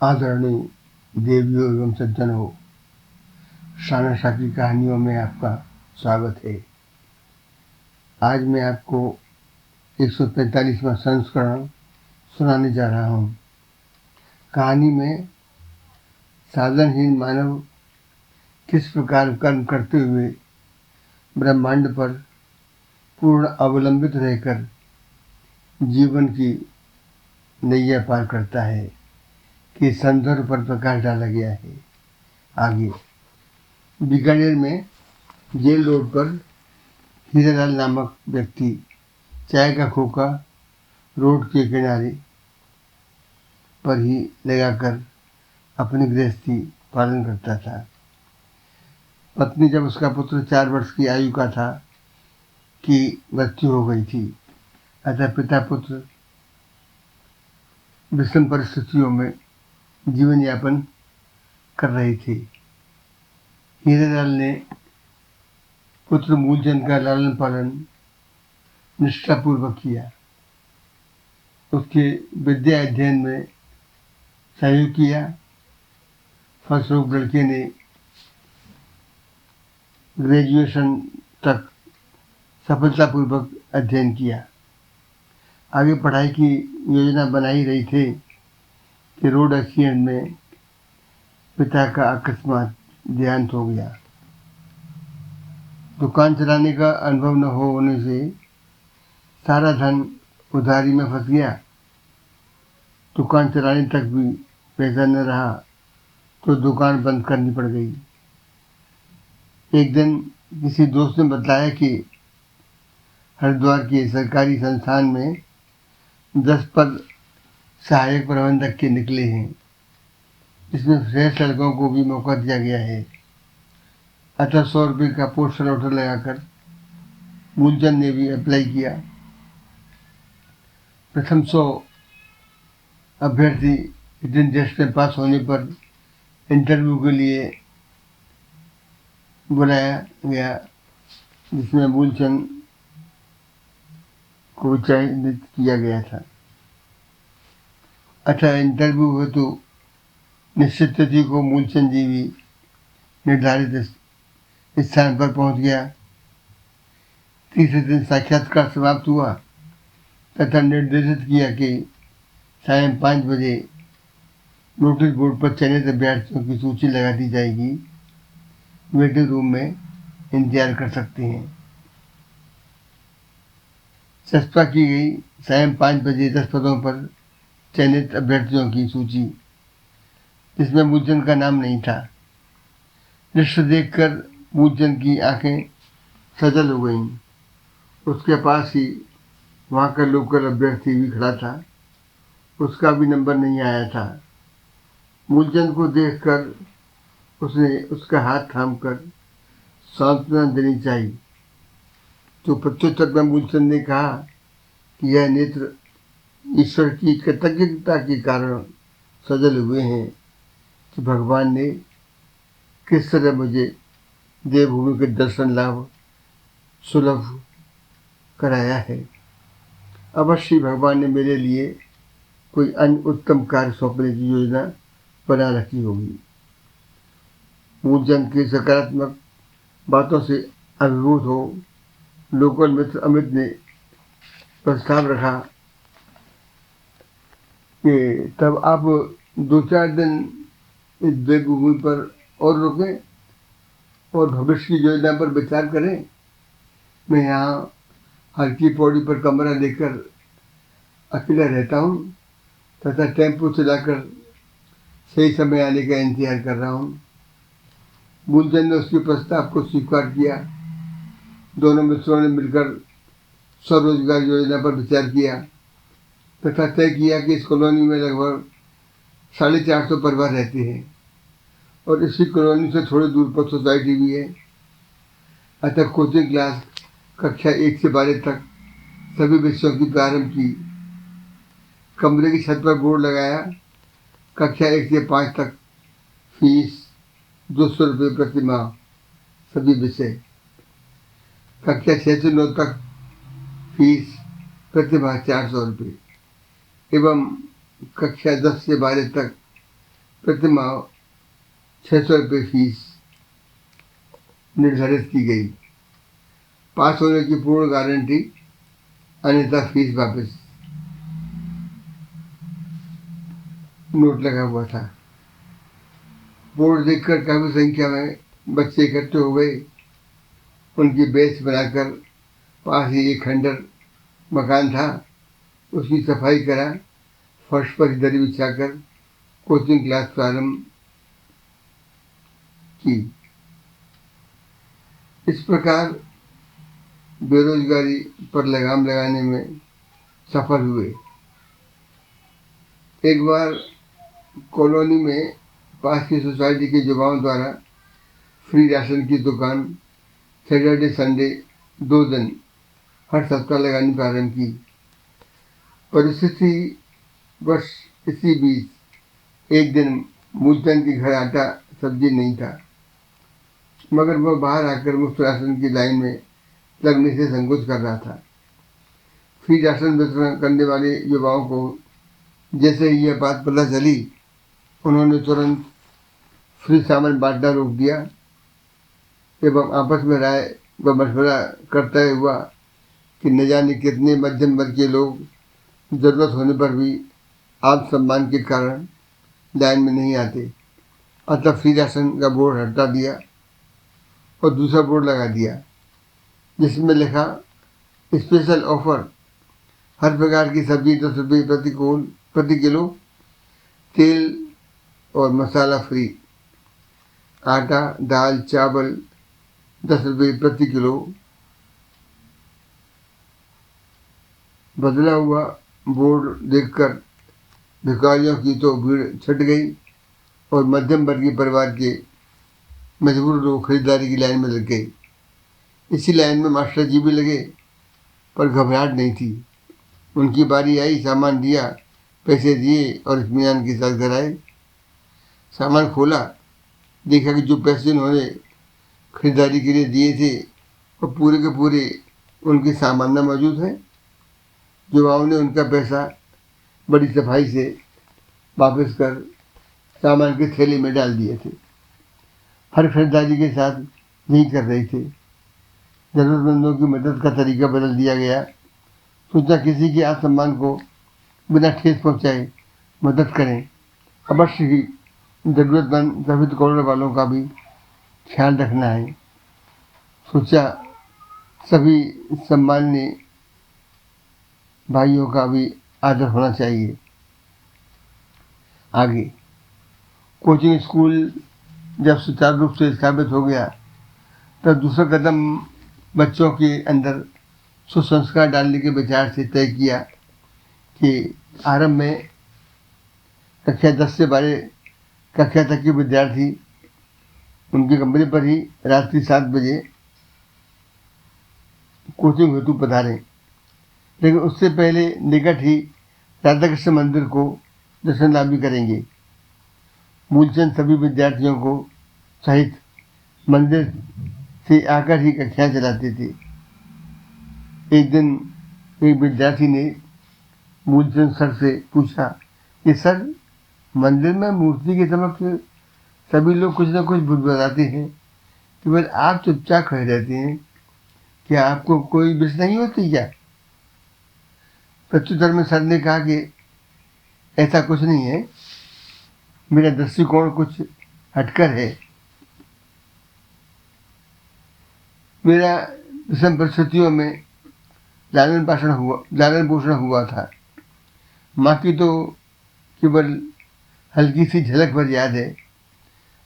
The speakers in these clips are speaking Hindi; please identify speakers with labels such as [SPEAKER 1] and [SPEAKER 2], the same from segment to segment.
[SPEAKER 1] आदरणीय देवियों एवं सज्जनों, शानशा की कहानियों में आपका स्वागत है। आज मैं आपको 145वां संस्करण सुनाने जा रहा हूँ। कहानी में साधनहीन मानव किस प्रकार कर्म करते हुए ब्रह्मांड पर पूर्ण अवलंबित रहकर जीवन की नैया पार करता है कि संदर्भ पर प्रकाश डाला गया है। आगे बीकानेर में जेल रोड पर हीरालाल नामक व्यक्ति चाय का खोखा रोड के किनारे पर ही लगाकर अपनी गृहस्थी पालन करता था। पत्नी जब उसका पुत्र 4 वर्ष की आयु का था कि मृत्यु हो गई थी, अतः पिता पुत्र विषम परिस्थितियों में जीवन यापन कर रहे थे। हीरालाल ने पुत्र मूलचंद का लालन पालन निष्ठापूर्वक किया। उसके विद्या अध्ययन में सहयोग किया। फलस्वरूप लड़के ने ग्रेजुएशन तक सफलतापूर्वक अध्ययन किया। आगे पढ़ाई की योजना बना ही रही थे कि रोड एक्सीडेंट में पिता का अकस्मात देहांत हो गया। दुकान चलाने का अनुभव न होने से सारा धन उधारी में फंस गया। दुकान चलाने तक भी पैसा न रहा तो दुकान बंद करनी पड़ गई। एक दिन किसी दोस्त ने बताया कि हरिद्वार के सरकारी संस्थान में 10 पद सहायक प्रबंधक के निकले हैं, जिसमें फ्रेश लड़कों को भी मौका दिया गया है। अतः 100 रुपये का पोस्टर ऑर्डर लगाकर मूलचंद ने भी अप्लाई किया। प्रथम 100 अभ्यर्थी रिटन टेस्ट में पास होने पर इंटरव्यू के लिए बुलाया गया, जिसमें मूलचंद को चयनित किया गया था। अतः इंटरव्यू हेतु निश्चित तिथि को मूलचंद जी भी निर्धारित स्थान पर पहुंच गया। तीसरे दिन साक्षात्कार समाप्त हुआ तथा निर्देशित किया कि सायं 5 बजे नोटिस बोर्ड पर चयनित अभ्यर्थियों की सूची लगा दी जाएगी। वेटिंग रूम में इंतजार कर सकते हैं। चस्पा की गई सायं 5 बजे 10 पदों पर चयनित अभ्यर्थियों की सूची, जिसमें मूलचंद का नाम नहीं था। लिस्ट देखकर मूलचंद की आंखें सजल हो गईं। उसके पास ही वहाँ का लोकल अभ्यर्थी भी खड़ा था। उसका भी नंबर नहीं आया था। मूलचंद को देखकर उसने उसका हाथ थामकर सांत्वना देनी चाहिए, तो प्रत्युत्तर में मूलचंद ने कहा कि यह नेत्र ईश्वर की कृतज्ञता के कारण सजल हुए हैं कि भगवान ने किस तरह मुझे देवभूमि के दर्शन लाभ सुलभ कराया है। अवश्य भगवान ने मेरे लिए कोई अन्य उत्तम कार्य सौंपने की योजना बना रखी होगी। मूलचंद की सकारात्मक बातों से अभिभूत हो लोकल मित्र अमित ने प्रस्ताव रखा कि तब आप 2-4 दिन इस देवभूमि पर और रुकें और भविष्य की योजना पर विचार करें। मैं यहाँ हल्की पौड़ी पर कमरा लेकर अकेला रहता हूँ तथा टेम्पो चलाकर सही समय आने का इंतजार कर रहा हूँ। मूलचंद ने उसके प्रस्ताव को स्वीकार किया। दोनों मित्रों ने मिलकर स्वरोजगार योजना पर विचार किया तथा तय किया कि इस कॉलोनी में लगभग 450 परिवार रहते हैं और इसी कॉलोनी से थोड़ी दूर पर सोसाइटी भी है। अतः कोचिंग क्लास कक्षा 1 से 12 तक सभी विषयों की प्रारंभ की। कमरे की छत पर बोर्ड लगाया। कक्षा 1 से 5 तक फीस 200 रुपये प्रति माह सभी विषय। कक्षा 6 से 9 तक फीस प्रति माह 400 रुपये। एवं कक्षा 10 से 12 तक प्रतिमाह 600 रुपये फीस निर्धारित की गई। पास होने की पूर्ण गारंटी, अन्यथा फीस वापस। नोट लगा हुआ था। बोर्ड देखकर काफी संख्या में बच्चे इकट्ठे हो गए। उनकी बेंच बनाकर पास ही एक खंडर मकान था, उसकी सफाई करा, फर्श पर दरी बिछाकर कोचिंग क्लास प्रारंभ की। इस प्रकार बेरोजगारी पर लगाम लगाने में सफल हुए। एक बार कॉलोनी में पास की सोसाइटी के युवाओं द्वारा फ्री राशन की दुकान सैटरडे संडे 2 दिन हर सप्ताह लगानी प्रारंभ की। परिस्थिति बस इसी बीच एक दिन मूलचंद के घर आटा सब्जी नहीं था, मगर वह बाहर आकर मुफ्त राशन की लाइन में लगने से संकोच कर रहा था। फ्री राशन वितरण करने वाले युवाओं को जैसे ही यह बात पता चली, उन्होंने तुरंत फ्री सामान बांटना रोक दिया एवं आपस में राय व मशवरा करता हुआ कि न जाने कितने मध्यम वर्ग के लोग जरूरत होने पर भी आत्मसम्मान के कारण लाइन में नहीं आते। अतः फ्री राशन का बोर्ड हटा दिया और दूसरा बोर्ड लगा दिया, जिसमें लिखा स्पेशल ऑफर, हर प्रकार की सब्जी 10 रुपये प्रति किलो, तेल और मसाला फ्री, आटा दाल चावल 10 रुपये प्रति किलो। बदला हुआ बोर्ड देखकर भिखारियों की तो भीड़ छट गई और मध्यम वर्गीय परिवार के मजबूर लोग खरीदारी की लाइन में लग गए। इसी लाइन में मास्टर जी भी लगे, पर घबराहट नहीं थी। उनकी बारी आई, सामान दिया, पैसे दिए और इत्मीनान के साथ घर आए। सामान खोला, देखा कि जो पैसे उन्होंने खरीदारी के लिए दिए थे वो पूरे के पूरे उनके सामान में मौजूद हैं। युवाओं ने उनका पैसा बड़ी सफाई से वापस कर सामान के थैले में डाल दिए थे। हर खरीदारी के साथ यही कर रहे थे। जरूरतमंदों की मदद का तरीका बदल दिया गया। सोचा किसी के आत्मसम्मान को बिना ठेस पहुँचाए मदद करें। अवश्य ही जरूरतमंद सभी करोड़ वालों का भी ख्याल रखना है। सोचा सभी सम्माननीय भाइयों का भी आदर होना चाहिए। आगे कोचिंग स्कूल जब सुचारू रूप से स्थापित हो गया, तब दूसरा कदम बच्चों के अंदर सुसंस्कार डालने के विचार से तय किया कि आरंभ में कक्षा 10 से 12 कक्षा तक के विद्यार्थी उनके कमरे पर ही रात्रि 7 बजे कोचिंग हेतु पधारें, लेकिन उससे पहले निकट ही राधा कृष्ण मंदिर को दर्शन लाभ भी करेंगे। मूलचंद सभी विद्यार्थियों को सहित मंदिर से आकर ही कक्षाएं चलाते थे। एक दिन एक विद्यार्थी ने मूलचंद सर से पूछा कि सर, मंदिर में मूर्ति के समक्ष सभी लोग कुछ न कुछ बुदबुदाते हैं, केवल आप चुपचाप खड़े रहते हैं, क्या आपको कोई विष नहीं होती क्या? प्रत्युत्तर में सर ने कहा कि ऐसा कुछ नहीं है, मेरा दृष्टिकोण कुछ हटकर है। मेरा विषम परिस्थितियों में लालन पोषण हुआ था। माँ की तो केवल हल्की सी झलक भर याद है।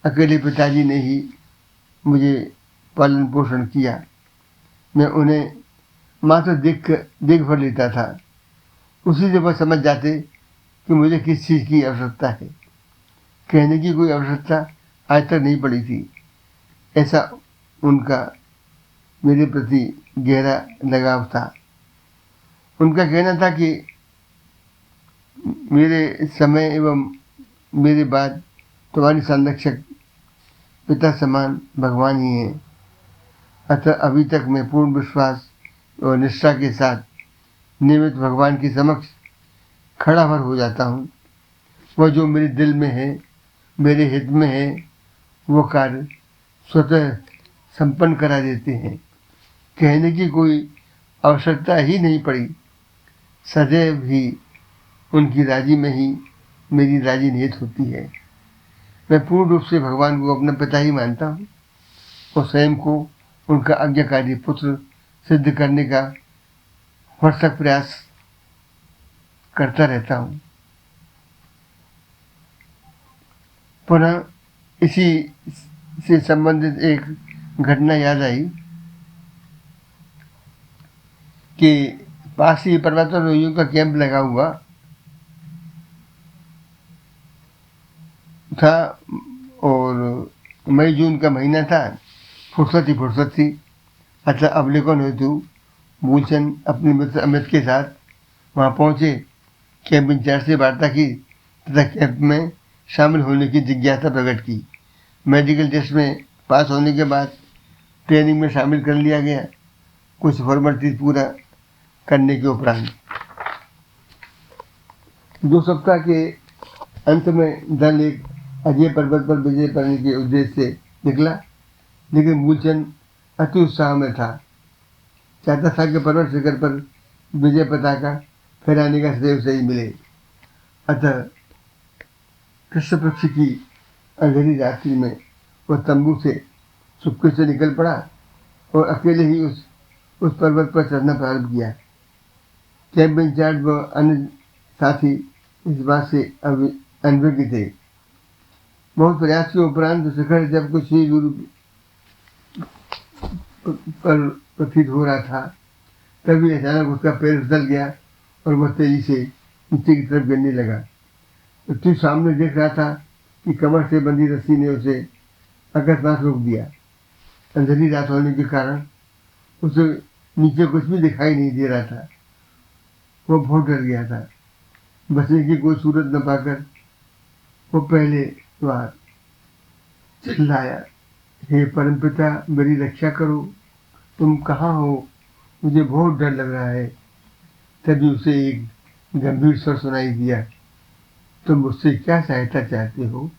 [SPEAKER 1] अकेले पिताजी ने ही मुझे पालन पोषण किया। मैं उन्हें मात्र देख भर लेता था। उसी से वह समझ जाते कि मुझे किस चीज़ की आवश्यकता है। कहने की कोई आवश्यकता आज तक नहीं पड़ी थी। ऐसा उनका मेरे प्रति गहरा लगाव था। उनका कहना था कि मेरे समय एवं मेरे बाद तुम्हारी संरक्षक पिता समान भगवान ही हैं। अतः अभी तक मैं पूर्ण विश्वास और निष्ठा के साथ नियमित भगवान के समक्ष खड़ा भर हो जाता हूँ। वह जो मेरे दिल में है, मेरे हित में है, वो कार्य स्वतः संपन्न करा देते हैं। कहने की कोई आवश्यकता ही नहीं पड़ी। सदैव ही उनकी राजी में ही मेरी राजी नियत होती है। मैं पूर्ण रूप से भगवान को अपना पिता ही मानता हूँ और स्वयं को उनका आज्ञाकारी पुत्र सिद्ध करने का भरसक प्रयास करता रहता हूँ। पुनः इसी से संबंधित एक घटना याद आई कि पास ही पर्वतारोहियों का कैंप लगा हुआ था और मई जून का महीना था। फुर्सत थी। अतः अवलोकन हेतु मूलचंद अपने मित्र अमित के साथ वहाँ पहुँचे। कैंप इंचार्ज से वार्ता की तथा कैंप में शामिल होने की जिज्ञासा प्रकट की। मेडिकल टेस्ट में पास होने के बाद ट्रेनिंग में शामिल कर लिया गया। कुछ फॉर्मेलिटीज पूरा करने के उपरांत 2 सप्ताह के अंत में दल एक अजय पर्वत पर विजय करने के उद्देश्य से निकला, लेकिन मूलचंद अति उत्साह में था। चाहता था कि पर्वत शिखर पर विजय पताका फहराने का श्रेय उसे ही मिले। अतः कृष्ण पक्ष की अंधेरी रात्रि में वह तंबू से चुपके से निकल पड़ा और अकेले ही उस पर्वत पर चढ़ना प्रारंभ किया। कैंप इंचार्ज व अन्य साथी इस बात से अनभिज्ञ थे। बहुत प्रयास के उपरांत शिखर जब कुछ ही दूर पर प्रतीत हो रहा था, तभी अचानक उसका पैर फिसल गया और वह तेजी से नीचे की तरफ गिरने लगा। तो सामने देख रहा था कि कमर से बंधी रस्सी ने उसे अकस्मात रोक दिया। अंधेरी रात होने के कारण उसे नीचे कुछ भी दिखाई नहीं दे रहा था। वह बहुत डर गया था। बचने की कोई सूरत न पाकर वो पहले बार चिल्लाया, हे परमपिता, मेरी रक्षा करो, तुम कहाँ हो, मुझे बहुत डर लग रहा है। तभी उसे एक गंभीर स्वर सुनाई दिया, तुम मुझसे क्या सहायता चाहते हो?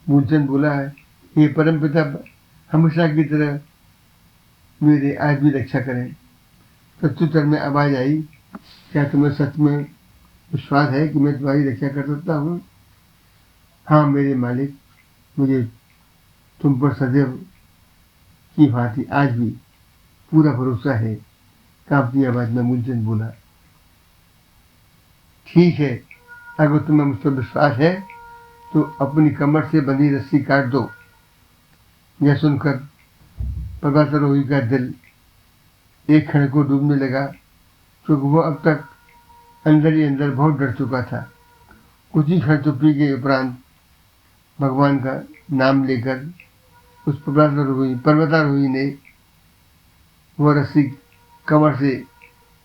[SPEAKER 1] मूलचंद बोला, हे परमपिता, हमेशा की तरह मेरे आज भी रक्षा करें। प्रत्युत्तर में आवाज आई, क्या तुम्हें सच में विश्वास है कि मैं तुम्हारी रक्षा कर सकता हूँ? हाँ मेरे मालिक, मुझे तुम पर सदैव की भांति आज भी पूरा भरोसा है, कांपती आवाज में मूलचंद बोला। ठीक है, अगर तुम्हें मुझ पर विश्वास है तो अपनी कमर से बंधी रस्सी काट दो। यह सुनकर पर्वतारोही का दिल एक क्षण को डूबने लगा, क्योंकि वह अब तक अंदर ही अंदर बहुत डर चुका था। कुछ ही क्षण चुप्पी के उपरांत भगवान का नाम लेकर उस पर्वतारोही ने वह रस्सी कमर से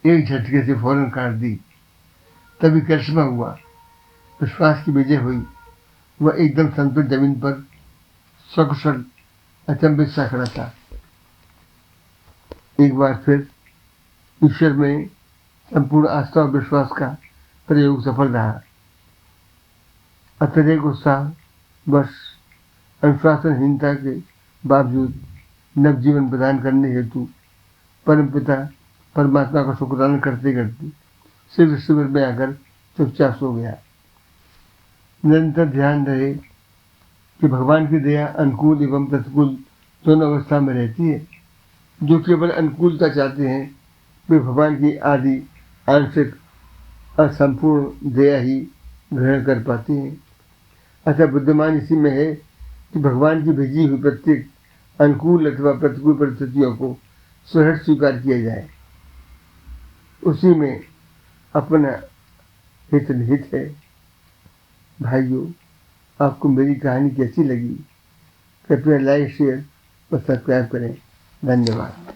[SPEAKER 1] एक झटके से फौरन काट दी। तभी करिश्मा हुआ, विश्वास की विजय हुई। वह एकदम संतुलित जमीन पर सकुशल अचंभित सा खड़ा था। एक बार फिर ईश्वर में संपूर्ण आस्था और विश्वास का प्रयोग सफल रहा। अत्यधिक उत्साह बस अनुशासनहीनता के बावजूद नवजीवन प्रदान करने हेतु परमपिता परमात्मा का शुक्राना करते करते सिर्फ शिविर में आकर चुपचाप सो गया। निरंतर ध्यान रहे कि भगवान की दया अनुकूल एवं प्रतिकूल दोनों अवस्था में रहती है। जो केवल अनुकूलता चाहते हैं वे भगवान की आदि आंशिक और संपूर्ण दया ही ग्रहण कर पाते हैं। अतः बुद्धिमान इसी में है कि भगवान की भेजी हुई प्रत्येक अनुकूल अथवा प्रतिकूल परिस्थितियों को सहर्ष स्वीकार किया जाए। उसी में अपना हित निहित है। भाइयों, आपको मेरी कहानी कैसी लगी? कृपया लाइक, शेयर और सब्सक्राइब करें। धन्यवाद।